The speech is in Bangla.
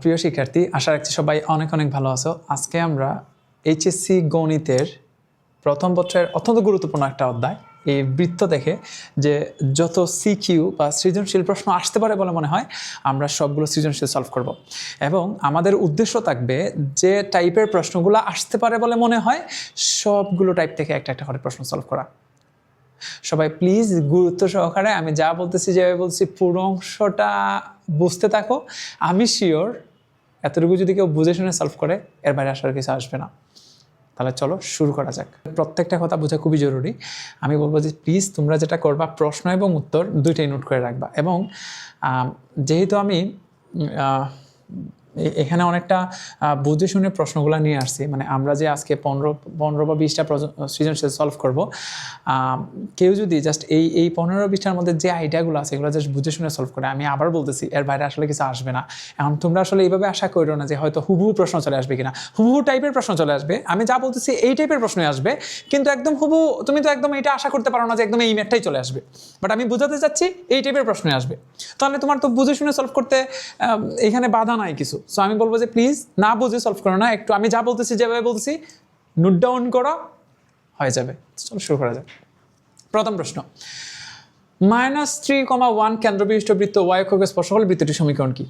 প্রিয় শিক্ষার্থী, আশা রাখছি সবাই অনেক অনেক ভালো আছো। আজকে আমরা এইচএসসি গণিতের প্রথম পত্রের অত্যন্ত গুরুত্বপূর্ণ একটা অধ্যায়, এই বৃত্ত দেখে যে যত সিকিউ বা সৃজনশীল প্রশ্ন আসতে পারে বলে মনে হয় আমরা সবগুলো সৃজনশীল সলভ করব। এবং আমাদের উদ্দেশ্য থাকবে যে টাইপের প্রশ্নগুলো আসতে পারে বলে মনে হয় সবগুলো টাইপ থেকে একটা একটা করে প্রশ্ন সলভ করা। সবাই প্লিজ গুরুত্ব সহকারে আমি যা বলতেছি, যেভাবে বলছি, পুরো অংশটা বুঝতে থাকো। আমি শিওর এতটুকু যদি কেউ বুঝে শুনে সলভ করে এর বাইরে আসার কিছু আসবে না। তাহলে চলো শুরু করা যাক। প্রত্যেকটা কথা বোঝা খুবই জরুরি। আমি বলবো যে প্লিজ তোমরা যেটা করবা, প্রশ্ন এবং উত্তর দুইটাই নোট করে রাখবা। এবং যেহেতু আমি এখানে অনেকটা বুঝে শুনে প্রশ্নগুলো নিয়ে আসছি, মানে আমরা যে আজকে 15 বা 20টা সৃজনশীল সলভ করব, কেউ যদি জাস্ট এই 15-20টার মধ্যে যে আইডিয়াগুলো আছে এগুলো জাস্ট বুঝে শুনে সলভ করে, আমি আবার বলতেছি এর বাইরে আসলে কিছু আসবে না। এখন তোমরা আসলে এইভাবে আশা করো না যে হয়তো হুবহু প্রশ্ন চলে আসবে কিনা। হুবহু টাইপের প্রশ্ন চলে আসবে, আমি যা বলতেছি এই টাইপের প্রশ্নই আসবে, কিন্তু একদম হুবহু তুমি তো একদম এটা আশা করতে পারো না যে একদম এই ম্যাটটাই চলে আসবে। বাট আমি বোঝাতে চাচ্ছি এই টাইপের প্রশ্নই আসবে। তাহলে তোমার তো বুঝে শুনে সলভ করতে এখানে বাধা নাই কিছু। সো আমি বলবো যে প্লিজ না বুঝে সলভ করো না, একটু আমি যা বলতেছি যেভাবে বলছি নোট ডাউন করো, হয়ে যাবে। চলো শুরু করা যাক। প্রথম প্রশ্ন, -3,1 কেন্দ্রবিশিষ্ট বৃত্ত ওয়াই অক্ষকে স্পর্শ করলে বৃত্তটির সমীকরণ কি?